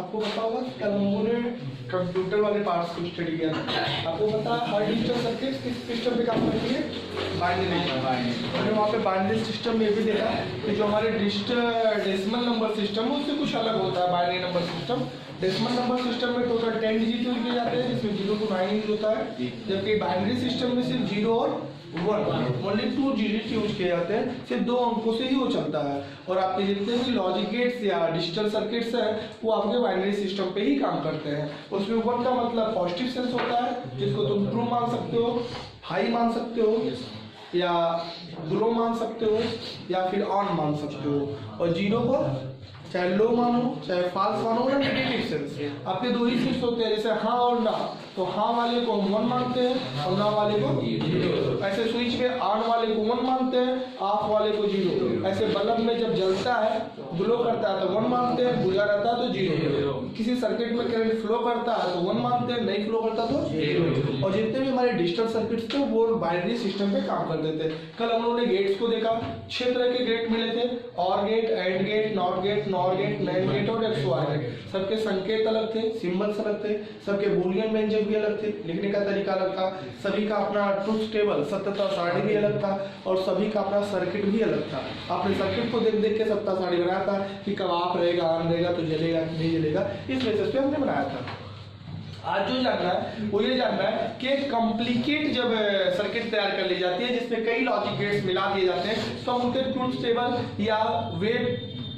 आपको पता होगा कल हम लोगों ने कंप्यूटर वाले पार्ट्स को स्टडी किया था। आपको पता है हर डिजिटल सर्किट किस सिस्टम पे काम करती है? बाइनरी। हमने वहाँ पे बाइनरी सिस्टम में भी देखा कि जो हमारे डेसिमल नंबर सिस्टम है उससे कुछ अलग होता है। Binary number system, decimal number system में टोटल 10 डिजिट यूज किए जाते हैं जिसमें 0 to 9 यूज होता है, जबकि बाइनरी सिस्टम में सिर्फ 0 और 1 ओनली 2 डिजिट यूज किए जाते हैं। सिर्फ 2 अंकों से ही वो चलता है। और आपके जितने भी लॉजिक गेट्स या डिजिटल सर्किट्स हैं वो आपके बाइनरी सिस्टम पे ही काम करते हैं। उसमें 1 का मतलब पॉजिटिव सेंस होता है जिसको तुम ट्रू मान सकते हो, हाई मान सकते हो, या ग्लो मान सकते हो, या फिर ऑन मान सकते हो। और 0 को चाहे लो मानो चाहे फॉल्स मानो या नेगेटिव सेंस। आपके 2 ही सेंस होते हैं, जैसे हाँ और ना। तो हाँ वाले को हम 1 मानते हैं और ना वाले को 0। ऐसे स्विच में ऑन वाले को 1 मानते हैं, ऑफ वाले को 0। ऐसे बल्ब में जब जलता है ग्लो करता है तो 1 मानते हैं, बुझा रहता है तो 0। किसी सर्किट में करंट फ्लो करता है तो 1 मानते हैं, नहीं फ्लो करता तो 0। और जितने भी हमारे डिजिटल सर्किट्स थे वो बाइनरी सिस्टम पे काम करते थे। कल हम लोगों ने गेट्स को देखा, 6 तरह के गेट मिले थे। और gate, AND gate, NOT gate, NOR gate, NAND gate और XOR गेट। सबके संकेत अलग थे, सिंबल्स अलग थे, सबके बूलियन व्यंजक भी अलग थे, लिखने का तरीका अलग था, सभी का अपना ट्रुथ टेबल सत्यता सारणी भी अलग था और सभी का अपना सर्किट भी अलग था। आपने सर्किट को देख देख के सत्यता सारणी बनाया था कि कब ऑफ रहेगा, ऑन रहेगा तो जलेगा कि नहीं जलेगा, इस बेसिस पे हमने बनाया था। आज जो जानना है वो ये जानना है कि कॉम्प्लिकेट जब सर्किट तैयार कर ली जाती है जिसमें कई लॉजिक गेट्स मिला दिए जाते हैं तो हम उनके ट्रुथ टेबल या वेव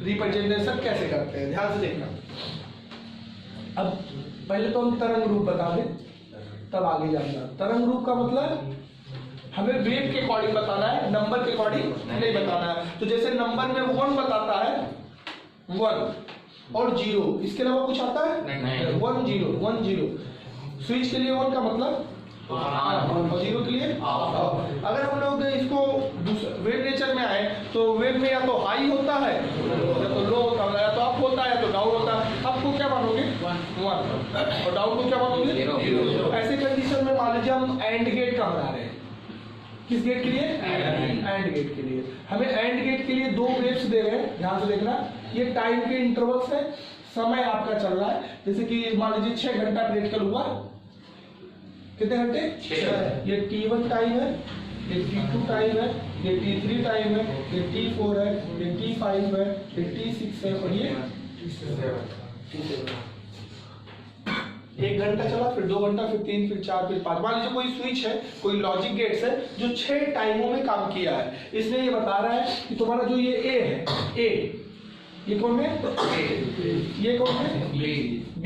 रिप्रेजेंटेशन कैसे करते हैं, ध्यान से देखना। अब पहले तो हम तरंग रूप बता दें तब आगे जानना। तरंग रूप का मतलब हमें वेव के अकॉर्डिंग बताना है, नंबर के अकॉर्डिंग नहीं बताना है। तो जैसे नंबर में 1 बताता है 1 और 0, इसके अलावा कुछ आता है नहीं। 1 0 1 0। स्विच के लिए 1 का मतलब और 0 के लिए अगर हम लोग इसको वेव नेचर में आए तो वेव में या तो हाई होता है या तो लो होता है, या तो अप होता है या तो डाउन होता है। अप को क्या मानोगे 1 और डाउन को क्या मानोगे 0। ऐसे कंडीशन में मान लीजिए हम एंड गेट का बना रहे हैं। किस गेट के लिए? एंड गेट के लिए। हमें एंड गेट के लिए 2 वेव्स दे रहे हैं, ध्यान से देखना। ये टाइम के इंटरवल्स है, समय आपका चल रहा है। जैसे कि मान लीजिए 6 घंटा प्रैक्टिकल हुआ, कितने घंटे? 6। ये T1 टाइम है, ये T2 टाइम है, ये T3 टाइम है, ये T4 है, ये T5 है, ये T6 है और ये T7। 1 घंटा चला, फिर 2 घंटा, फिर 3, फिर 4, फिर 5। मान लीजिए कोई स्विच है, कोई लॉजिक गेट्स है जो 6 टाइमों में काम किया है। इसमें ये बता रहा है कि तुम्हारा जो ये A है, A ये कौन है? ये कौन है? B।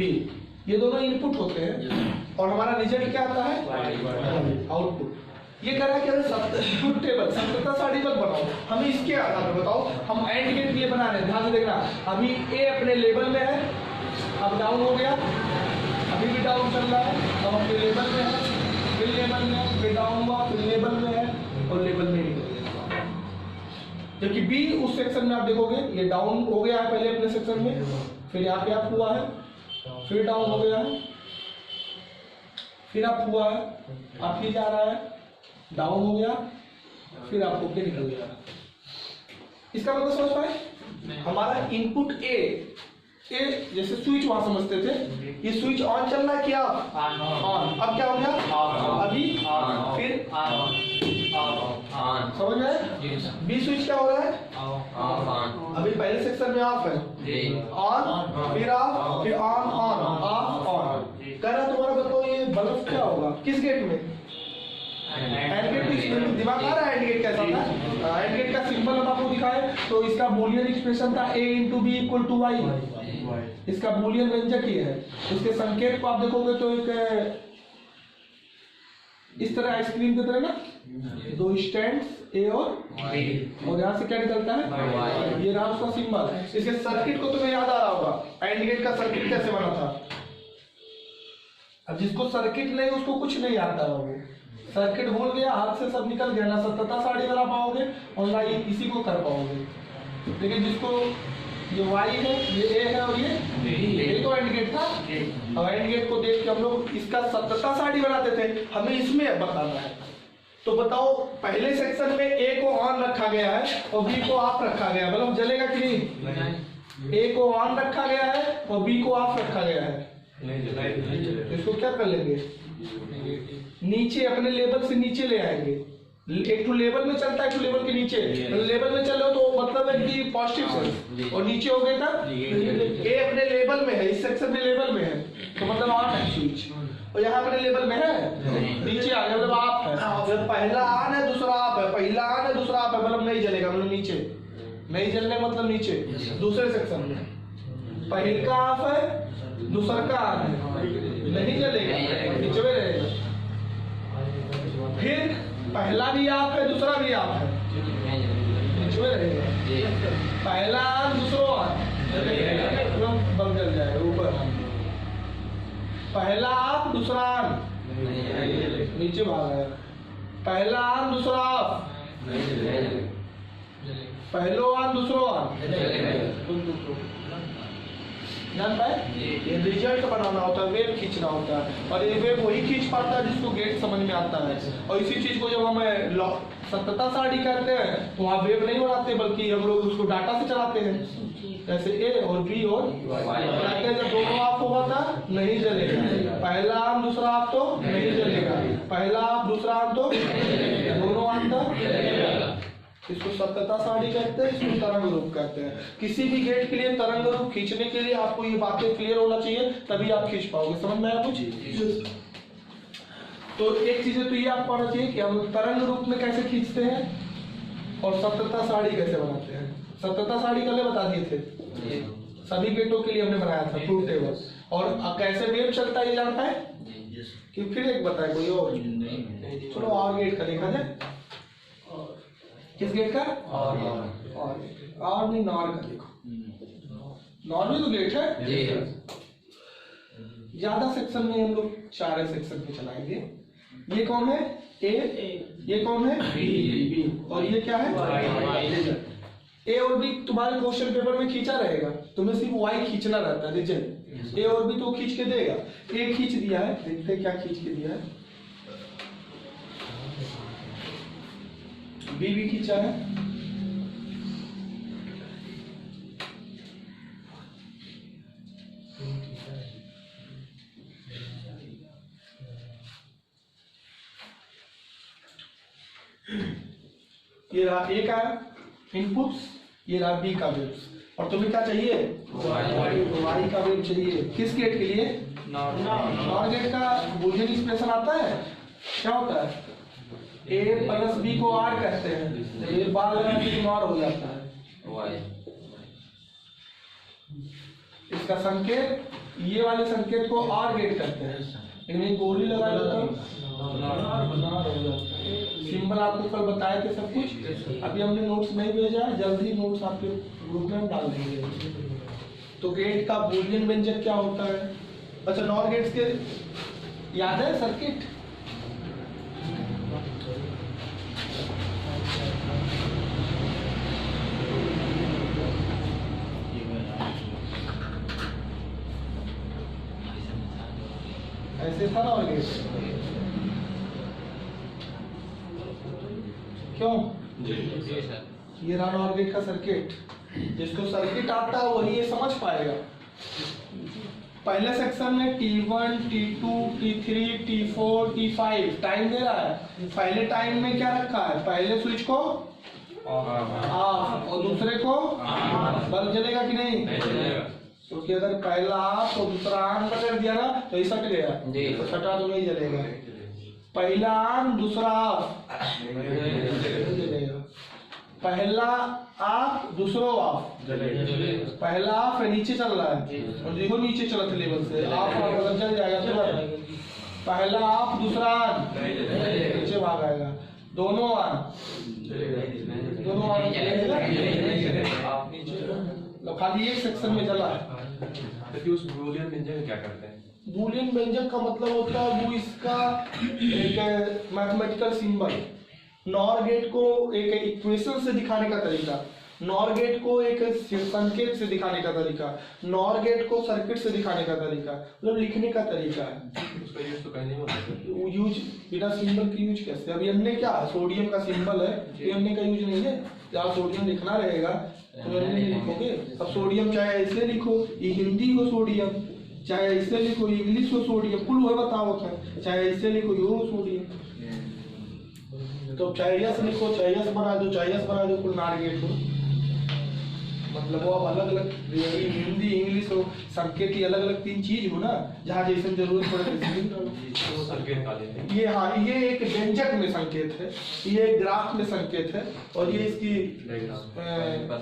ये दोनों इनपुट होते हैं और हमारा रिजल्ट क्या आता है? आउटपुट। ये कह रहा है कि ट्रुथ टेबल सत्यता सारणी पर बनाओ। हमें इसके आधार पर बताओ। हम एंड गेट के लिए बना रहे हैं, ध्यान से देखना। अभी A अपने लेवल में है, अब डाउन हो गया, अभी भी डाउन चल रहा है, अब अपने लेवल में है, फिर लेवल में, फिर डाउन हुआ, फिर लेवल में है और लेवल में नहीं। जबकि B उस सेक्शन में आप देखोगे ये डाउन हो गया है पहले अपने सेक्शन में, फिर यहाँ पे आप हुआ है, फिर डाउन हो गया है, फिर आप हुआ है, आप ही जा रहा है, डाउन हो गया, फिर आप होके निकल गया। इसका मतलब समझ पाए? हमारा इनपुट A जैसे स्विच वहां समझते थे, ये स्विच ऑन चल रहा है क्या? ऑन। अब क्या हो गया? अभी फिर समझ में? B स्विच क्या हो रहा है? अभी पहले सेक्शन में ऑफ है, ऑन, फिर ऑफ, फिर ऑन, ऑफ, ऑन। कह रहा तुम्हारा बताओ ये बल्ब क्या होगा? किस गेट में? AND gate. दिमाग आ रहा है एंड गेट कैसा था? एंड गेट का सिंबल हम आपको दिखाए तो इसका बूलियन एक्सप्रेशन था A × B = Y। इसका बूलियन व्यंजक ये है। उसके संकेत को आप देखोगे तो एक इस तरह आइसक्रीम की तरह ना 2 स्टैंड्स A और यहाँ से क्या निकलता है? ये रहा उसका सिंबल। इसके सर्किट को तुम्हें याद आ रहा होगा, एंड गेट का सर्किट कैसे बना था। अब जिसको सर्किट नहीं उसको कुछ नहीं आता होगा। सर्किट भूल गया, हाथ से सब निकल गया, ना सत्यता सारणी बना पाओगे और ना ये इसी को कर पाओगे। लेकिन जिसको ये Y है, ये A है और ये तो एंड गेट था। अब एंड गेट को देख के हम लोग इसका सत्यता सारणी बनाते थे, हमें इसमें अब बताना है। तो बताओ पहले सेक्शन में A को ऑन रखा गया है और B को ऑफ रखा गया है, मतलब जलेगा कि नहीं? ए को ऑन रखा गया है और बी को ऑफ रखा गया है, इसको क्या कर लेंगे, नीचे अपने लेवल से नीचे ले आएंगे। एक तो लेवल में चलता है, एक तो लेवल के नीचे। लेवल में चल रहे हो तो मतलब है कि पॉजिटिव सेंस, और नीचे हो गया था ए अपने लेवल में है, इस सेक्शन में लेवल में है तो मतलब ऑन है स्विच, और यहाँ अपने लेवल में है नीचे आ गया मतलब ऑफ है। जब पहला ऑन है दूसरा ऑफ है, पहला ऑन है दूसरा ऑफ है, मतलब नहीं जलेगा, मतलब नीचे नहीं जलने मतलब नीचे। दूसरे सेक्शन में पहला ऑफ है दूसरा का ऑन है, नहीं जलेगा, नीचे में रहेगा। फिर पहला भी ऑफ है दूसरा भी ऑफ है, नीचे में रहेगा। पहला ऑन दूसरा ऑन, बंद जल जाएगा ऊपर। पहला ऑफ दूसरा ऑन, नीचे भाग आएगा। पहला ऑन दूसरा ऑफ, पहलो ऑन दूसरो ऑन, जान पाए? ये रिजल्ट बनाना होता है, वेव खींचना होता है, और ये वेव वही खींच पाता है जिसको गेट समझ में आता है। और इसी चीज को जब हम सततता साड़ी करते हैं तो वहाँ वेव नहीं बनाते, बल्कि हम लोग उसको डाटा से चलाते हैं। जैसे ए और बी और कहते हैं जब दोनों ऑफ होगा था नहीं जलेगा, पहला ऑन दूसरा ऑफ तो नहीं जलेगा, पहला ऑफ दूसरा ऑन तो दोनों ऑन था। इसको सततता साड़ी कहते हैं, इसको तरंग रूप कहते हैं। किसी भी गेट के लिए तरंग रूप खींचने के लिए आपको ये बातें क्लियर होना चाहिए, तभी आप खींच पाओगे। समझ में आया कुछ? तो एक चीज तो ये आपको आना चाहिए कि हम तरंग रूप में कैसे खींचते हैं और सततता साड़ी कैसे बनाते हैं। सततता साड़ी कल बता दिए थे, सभी गेटों के लिए हमने बनाया था ट्रूथ टेबल। और कैसे वेव चलता है ये जानता है कि फिर एक बताए कोई और? चलो और गेट का देखा जाए। किस गेट का? और नहीं, नॉर का देखो। नॉर भी तो गेट है। ज्यादा सेक्शन में हम लोग 4 सेक्शन में चलाएंगे। ये कौन है? ए। ये कौन है? बी। और ये क्या है? ए और बी तुम्हारे क्वेश्चन पेपर में खींचा रहेगा, तुम्हें सिर्फ वाई खींचना रहता है, रिजल्ट। ए और बी तो खींच के देगा। ए खींच दिया है, देखते हैं क्या खींच के दिया है। बी भी खींचा है, ये रहा ए का इनपुट्स, ये रहा बी का वेव्स। और तुम्हें क्या चाहिए? वाई का वेव चाहिए। किस गेट के लिए? नॉर गेट का बूलियन एक्सप्रेशन आता है, क्या होता है? ए प्लस बी को आर कहते हैं, जब ये बार लगाने से नॉर हो जाता है। इसका संकेत, ये वाले संकेत को आर गेट कहते हैं, लेकिन ये गोली लगा देता सिंबल आपको कल बताए थे सब कुछ। अभी हमने नोट्स नहीं भेजा है, जल्द ही नोट्स आपके ग्रुप में डाल देंगे। तो गेट का बूलियन व्यंजक क्या होता है? अच्छा, नॉर गेट्स के याद है सर्किट? ऐसे था नॉर गेट, क्यों? ये रहा नॉर गेट का सर्किट। जिसको सर्किट आता है वही ये समझ पाएगा। पहले सेक्शन में T1, T2, T3, T4, T5 time दे रहा है। पहले टाइम में क्या रखा है? पहले स्विच को ऑफ और दूसरे को बल्ब जलेगा कि नहीं? क्योंकि अगर पहला ऑफ और दूसरा ऑन कर दिया ना तो ये सट गया, तो सटा तो नहीं जलेगा। पहला ऑन दूसरा ऑफ, पहला ऑफ दूसरा ऑफ, पहला ऑफ है नीचे चल रहा है और देखो नीचे चला था लेवल से, ऑफ अगर जल जाएगा तो पहला ऑफ दूसरा ऑन, नीचे भाग आएगा। दोनों ऑन, दोनों ऑन, खाली एक सेक्शन में चला है। तो उस बूलियन व्यंजक क्या करते हैं? बूलियन व्यंजक का मतलब होता है वो इसका एक मैथमेटिकल सिंबल। नॉर गेट को एक इक्वेशन से दिखाने का तरीका, नॉर गेट को एक संकेत से दिखाने का तरीका, नॉर गेट को सर्किट से दिखाने का तरीका, मतलब लिखने का तरीका है। उसका यूज तो कहीं नहीं होता। यूज बिना सिंबल की यूज कैसे? अब हमने क्या सोडियम का सिंबल है, ये हमने का यूज नहीं है। जहाँ सोडियम लिखना रहेगा तो नहीं लिखोगे। अब सोडियम चाहे ऐसे लिखो, ये हिंदी हो सोडियम, चाहे ऐसे लिखो इंग्लिश हो सोडियम, कुल वो बताओ था, चाहे ऐसे लिखो ये हो सोडियम। तो चाहे यस लिखो, चाहे यस बना दो, चाहे यस बना दो, कुल नारगेट हो। मतलब वो अब अलग अलग हिंदी इंग्लिश हो, संकेत ही अलग अलग 3 चीज हो ना, जहाँ जैसे जरूरत पड़े संकेत काले हैं। ये हाँ, ये एक व्यंजक में संकेत है, ये एक ग्राफ में संकेत है, और ये इसकी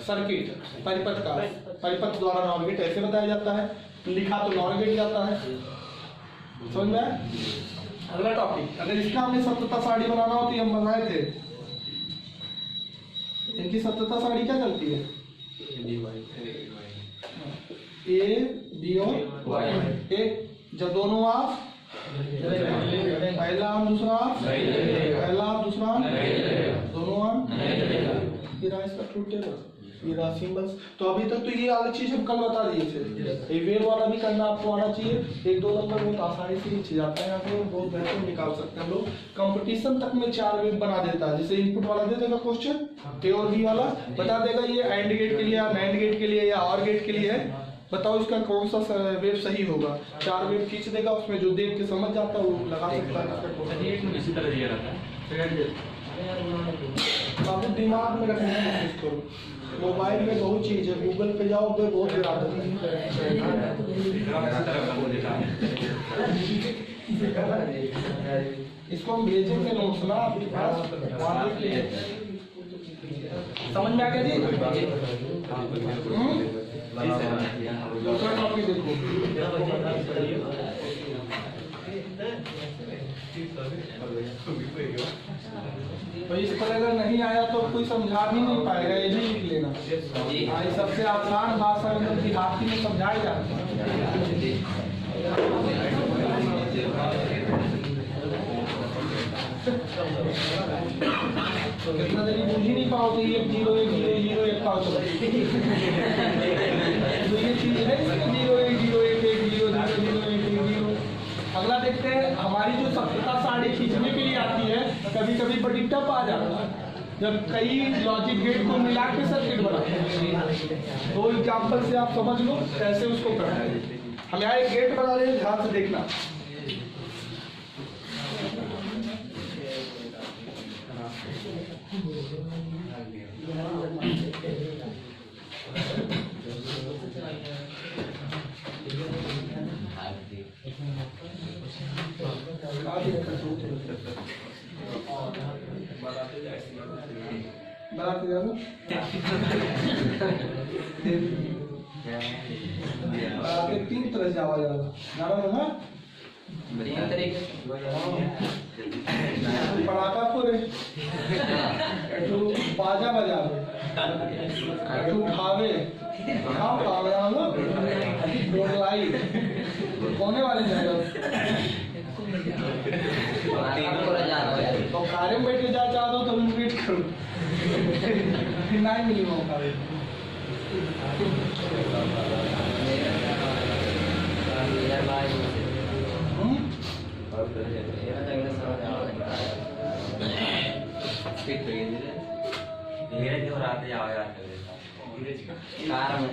सर्किट परिपथ का, परिपथ द्वारा नॉर गेट ऐसे बताया जाता है, लिखा तो नॉर गेट जाता है। समझ में आया? अगला टॉपिक, अगर इसका हमने सप्तता सारणी बनाना हो तो ये हम बनाए थे। इनकी सप्तता सारणी क्या चलती है? ए बी और वाई। एक जब दोनों आप पहला आम दूसरा आम, पहला आम दूसरा आम, दोनों आम, ये रहा इसका ट्रूथ टेबल, ये रहा सिंबल्स। तो अभी तक तो ये अलग चीज हम कल बता दिए थे। ये वेव वाला भी करना आपको आना चाहिए, 1-2 नंबर बहुत आसानी से नीचे जाता है, यहाँ पे बहुत बेहतर निकाल सकते हैं हम लोग। कंपटीशन तक में 4 वेव बना देता है, जैसे इनपुट वाला दे देगा क्वेश्चन, ए और बी वाला बता देगा ये एंड गेट के लिए या नैंड गेट के लिए या और गेट के लिए है, बताओ इसका कौन सा वेव सही होगा। 4 वेव खींच देगा, उसमें जो देख के समझ जाता है वो लगा सकता है। इसी तरह दिया रहता है। आप दिमाग में रखने की कोशिश करो, मोबाइल में बहुत चीज है, गूगल पे जाओ तो बहुत इसको हम भेजेंगे नोट्स ना आपके पास, समझ में आ गया जी? दूसरा टॉपिक देखो, तो इस पर अगर नहीं आया तो कोई समझा भी नहीं पाएगा, ये भी लिख लेना। हाँ, सबसे आसान भाषा में देहाती में समझाया जाता है। कितना देरी बुझ ही नहीं पाओगे, 1 0 1 0 0 1 पाओ तो ये चीज है 0 1 0 1 1 0 0 0 1 0। अगला देखते हैं, हमारी जो सप्तता सारणी खींचने के लिए आती है, कभी कभी बड़ी टफ आ जाता है जब कई लॉजिक गेट को मिला के सर्किट बनाते हैं। 2 एग्जाम्पल से आप समझ लो कैसे उसको करना है। हम यहाँ एक गेट बना रहे हैं, ध्यान से देखना। बनाते जाओ, बनाते 3 तरह से आवाज आएगा ना, बढ़िया तरीके पटाखा फोड़े, बाजा बजावे, उठावे, कोने वाले तो कार्य में बैठे जा चाहते हो तो वेट करो, फिर नहीं मिली मौका। धीरे क्यों रात जाओ यार कार में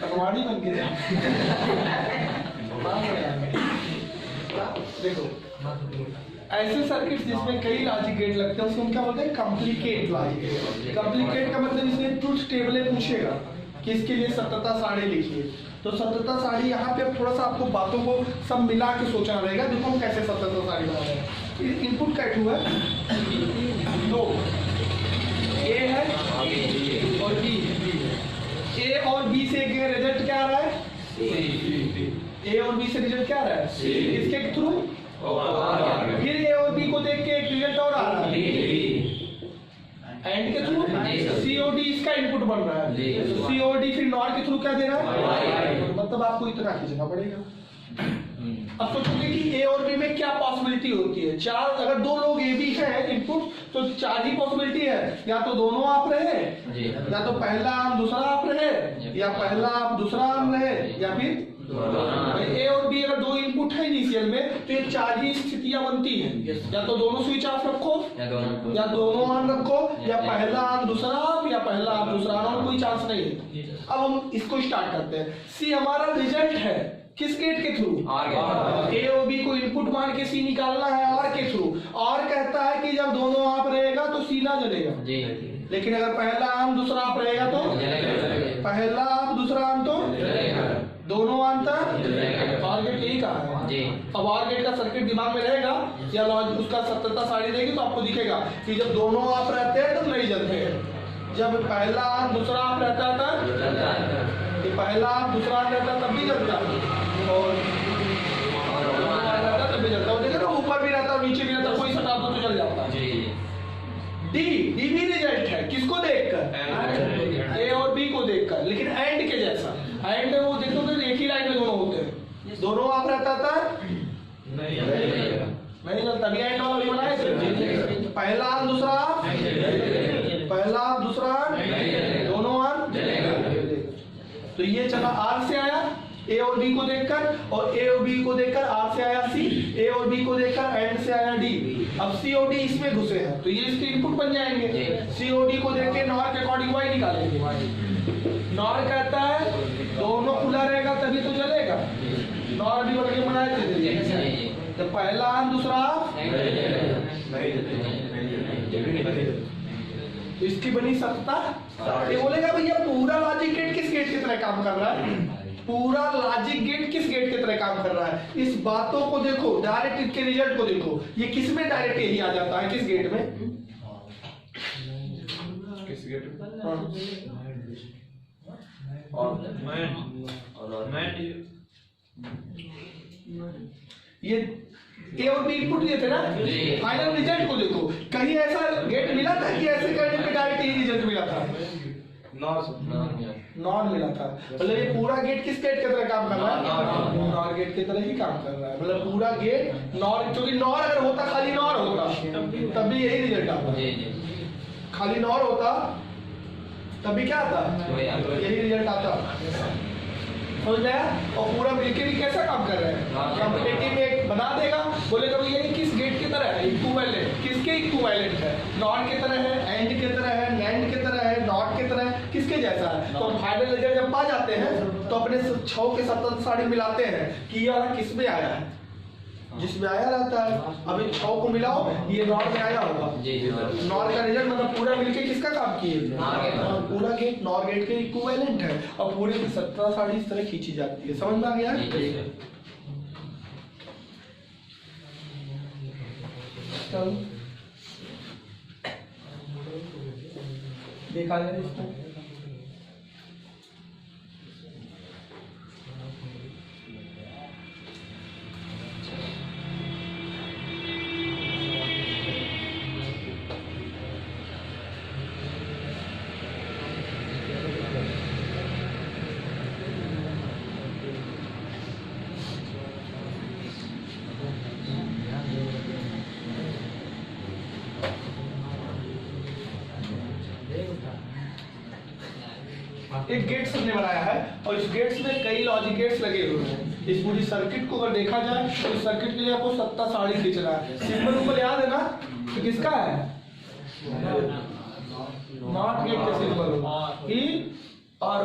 कनवाड़ी बन के देखो ऐसे सर्किट जिसमें कई लॉजिक गेट लगते हैं उसको क्या बोलते हैं, कॉम्प्लिकेट लॉजिक गेट। कॉम्प्लिकेट का मतलब इसमें ट्रुथ टेबल पूछेगा कि इसके लिए सप्तता सारणी लिखिए, तो सप्तता सारणी यहाँ पे थोड़ा सा आपको बातों को सब मिला के सोचना रहेगा। देखो हम कैसे सप्तता सारणी बना रहे हैं। इनपुट का टू है, 2 ए है और बी है। ए और बी से रिजल्ट क्या आ रहा है, ए और बी से रिजल्ट क्या आ रहा है, इसके थ्रू फिर ए और बी को देख के एक रिजल्ट और आ रहा है, एंड के थ्रू सीओडी इसका इनपुट बन रहा है, सीओडी फिर नॉर के थ्रू क्या दे रहा है, मतलब आपको इतना खींचना पड़ेगा। अब सोचोगे कि ए और बी में क्या पॉसिबिलिटी होती है, 4 अगर 2 लोग ए बी है इनपुट तो 4 ही पॉसिबिलिटी है, या तो दोनों आप रहे, या तो पहला आम दूसरा आप रहे, या पहला आप दूसरा आम रहे, या फिर ए और बी अगर दो इनपुट है इनिशियल में तो ये 4 ही स्थितियां बनती हैं, या तो दोनों स्विच ऑफ रखो या दोनों ऑन रखो, या पहला ऑन दूसरा ऑफ, या पहला ऑफ दूसरा ऑन, कोई चांस नहीं है। अब हम इसको स्टार्ट करते हैं। सी हमारा रिजल्ट है किस गेट के थ्रू? ए और बी को इनपुट मान के सी निकालना है आर के थ्रू। आर कहता है कि जब दोनों ऑफ रहेगा तो सी ना जलेगा, लेकिन अगर पहला ऑन दूसरा ऑफ रहेगा तो पहला ऑफ दूसरा ऑन तो दोनों ऑन था। आर गेट यही कहा है। अब आर गेट का सर्किट दिमाग में रहेगा या उसका सत्यता सारी रहेगी तो आपको दिखेगा कि जब दोनों ऑफ रहते हैं तब नहीं जलते हैं, जब पहला ऑन दूसरा ऑफ रहता था कि पहला ऑफ दूसरा ऑन रहता तब भी जलता, और रहता तब भी जलता। और देखो ऊपर भी रहता नीचे भी रहता, कोई सटा दो तो जल जाता। डी भी रिजल्ट है किसको देखकर? ए और बी को देखकर, लेकिन एंड के जैसा। एंड में वो देखो तो एक ही लाइन में दोनों होते हैं, दोनों आप रहता था नहीं जलता। तभी एंड वाला भी बनाए थे, पहला ऑन दूसरा ऑफ, पहला ऑफ दूसरा ऑन, दोनों ऑन। तो ये चला आर से आया ए और बी को देखकर, और ए और बी को देखकर आर से आया सी, ए और बी को देखकर एंड से आया डी। अब सी और डी इसमें घुसे हैं तो ये इसके इनपुट बन जाएंगे। सी और डी को देख के नॉर के अकॉर्डिंग वाई निकालेंगे। नॉर कहता है दोनों खुला रहेगा तभी तो चलेगा, नॉर भी बन के बनाए थे। तो पहला ऑन दूसरा ऑफ, इसकी बनी सत्ता। ये बोलेगा भैया पूरा लॉजिक गेट किस गेट की तरह काम कर रहा है? पूरा लॉजिक गेट किस गेट की तरह काम कर रहा है? इस बातों को देखो, डायरेक्ट इसके रिजल्ट को देखो। ये किस में डायरेक्ट यही आ जाता है? किस गेट में? किस गेट में? ये ए और बी इनपुट दिए थे ना, फाइनल रिजल्ट को देखो। कहीं ऐसा गेट मिला था कि ऐसे करने पे डायरेक्ट ही रिजल्ट मिला था? नॉन मिला था। मतलब ये पूरा गेट किस गेट की तरह काम कर रहा है? नॉर गेट की तरह ही काम कर रहा है। मतलब पूरा गेट नॉर, क्योंकि नॉर अगर होता खाली नॉर होता तब भी यही रिजल्ट आता। खाली नॉर होता तब भी क्या आता? यही रिजल्ट आता। समझ गया? और पूरा मिलके भी कैसा काम कर रहा है? कॉम्पिटिटिव में बना देगा, बोलेगा भैया ये किस गेट की तरह है? इक्विवेलेंट। किसके इक्विवेलेंट है? नॉट की तरह है, एंड की तरह है, नैंड की तरह है, नॉट की तरह है, किसके जैसा है? तो फाइनल रिजल्ट जब पा जाते हैं तो अपने 6 के 7 साड़ी मिलाते हैं कि ये वाला किस में आया है, जिसमें आया रहता है। अब इन 6 को मिलाओ, ये नॉट में आया होगा। नॉर का रिजल्ट मतलब पूरा मिलके किसका काम किए? पूरा गेट नॉर गेट के इक्विवेलेंट है, और पूरे की 17 साड़ी इस तरह खींची जाती है। समझ में आ गया? देखा जाए इसको। एक गेट्स हमने बनाया है, और इस गेट्स में कई लॉजिक गेट्स लगे हुए हैं। इस पूरी सर्किट को अगर देखा जाए तो इस सर्किट के लिए आपको 17 साड़ी खींचना है। सिंबल ऊपर याद है ना कि किसका है? नॉट गेट का सिंबल ई और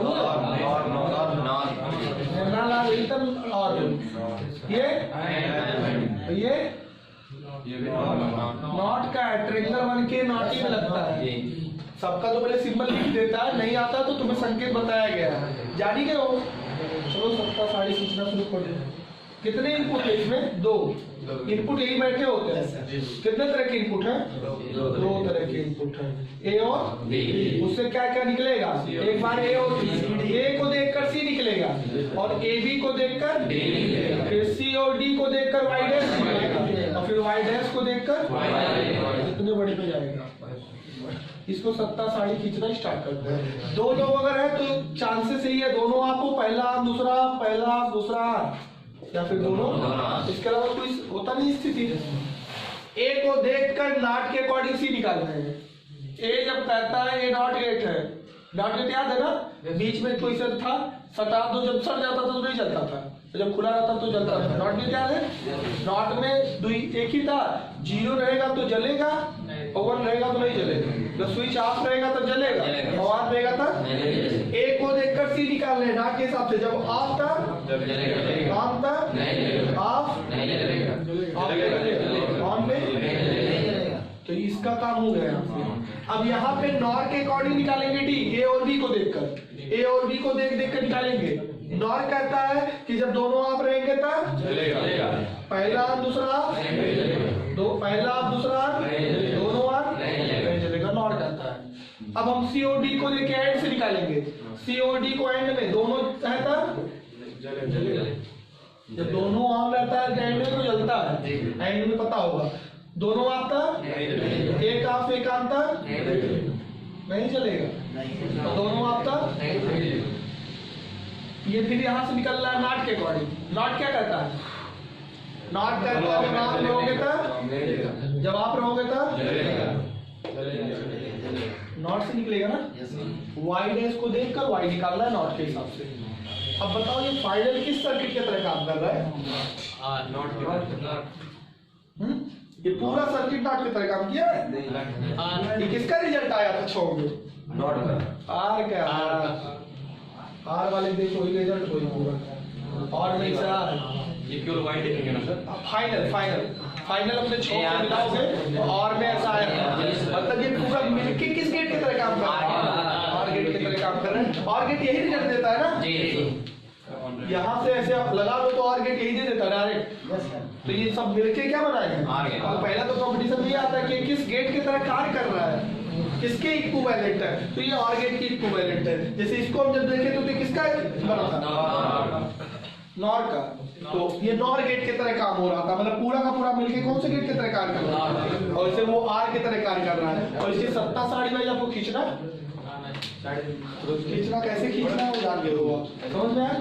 ये नॉट का है, ट्रिंगल बन के नॉट ही में लगता है। सबका तो पहले सिंबल लिख देता है, नहीं आता तो तुम्हें संकेत बताया गया है, जानी गए हो। चलो 17 साड़ी खींचना शुरू कर दो। कितने इनपुट है इसमें? 2 इनपुट यही बैठे होते हैं। कितने तरह के इनपुट है? 2 तरह के इनपुट है, ए और बी। उससे क्या क्या निकलेगा? एक बार ए और बी, ए को देखकर सी निकलेगा, और ए बी को देखकर डी निकलेगा, फिर सी और डी को देखकर वाई डैश निकलेगा, और फिर वाई डैश को देखकर इतने बड़े पे जाएगा। इसको 17 साड़ी खींचना स्टार्ट करते हैं। 2 लोग अगर है तो चांसेस यही है दोनों आपको, पहला दूसरा, पहला दूसरा, या फिर दोनों। इसके अलावा कोई होता नहीं स्थिति। ए को देखकर नॉट के अकॉर्डिंग सी निकालना है। ए जब कहता है ए नॉट गेट है, नॉट गेट याद है ना, बीच में कोई सा था, सटा दो, जब सट जाता था तो नहीं जलता था, जब खुला रहता तो जलता था। नॉट गेट याद है, नॉट में दो एक ही था, 0 रहेगा तो जलेगा और 1 रहेगा तो नहीं जलेगा। जब स्विच ऑफ रहेगा तो जलेगा और ऑन रहेगा तो एक को देखकर सी निकाल रहे नॉट के हिसाब से। जब ऑफ था ऑन था, ऑफ ऑन में, तो इसका काम हो गया। अब यहाँ पे नॉर के अकॉर्डिंग निकालेंगे डी, ए और बी को देखकर, ए और बी को देख देख कर निकालेंगे। नॉर कहता है कि जब दोनों आप रहेंगे तब पहला आप दूसरा आप, दो पहला आप दूसरा आप, दोनों आप नहीं चलेगा, नॉर कहता है। अब हम सी और डी को देख के एंड से निकालेंगे, सी और डी को एंड में दोनों है तब जब दोनों ऑन रहता है एंड में तो जलता है, एंड में पता होगा। दोनों आता एक ऑफ एक आता नहीं चलेगा, और दोनों आपका ये फिर यहाँ से निकल रहा है नॉट के अकॉर्डिंग। नॉट क्या कहता है, नॉट कहता है जब आप रहोगे तब, जब आप रहोगे तब नॉट से निकलेगा ना। वाई डैश को देखकर वाई निकालना है नॉट के हिसाब से। अब बताओ ये फाइनल किस सर्किट की तरह काम कर रहा है? ये पूरा सर्किट नॉट की तरह काम किया है। ये किसका रिजल्ट आया था 6 में? आर क्या, आर वाले देखो वही रिजल्ट वही पूरा, और नहीं सर ये केवल वाइट देखेंगे ना सर। फाइनल फाइनल फाइनल अपने 6 में मिलाओगे और में ऐसा आया, मतलब ये पूरा मिलके किस गेट की तरह काम कर रहा है? और गेट की तरह काम कर रहा है। और गेट यही रिजल्ट देता है ना, यहाँ से ऐसे आप लगा लो तो और गेट यही दे देता है डायरेक्ट। तो ये सब मिलके क्या बनाएंगे? तो पहला तो कंपटीशन में ये आता है कि किस गेट की तरह कार्य कर रहा है, किसके इक्विवेलेंट है। तो ये और गेट की इक्विवेलेंट है। जैसे इसको हम जब देखे तो किसका बना था? नॉर का। तो ये नॉर गेट की तरह काम हो रहा था, मतलब पूरा का पूरा मिलके कौन से गेट की तरह कार्य कर रहा है, और इसे वो आर की तरह कार्य कर रहा है। और इसकी 7 साड़ी वाइज आपको खींचना, तो खींचना कैसे खींचना है वो जान गए हो, समझ में आया?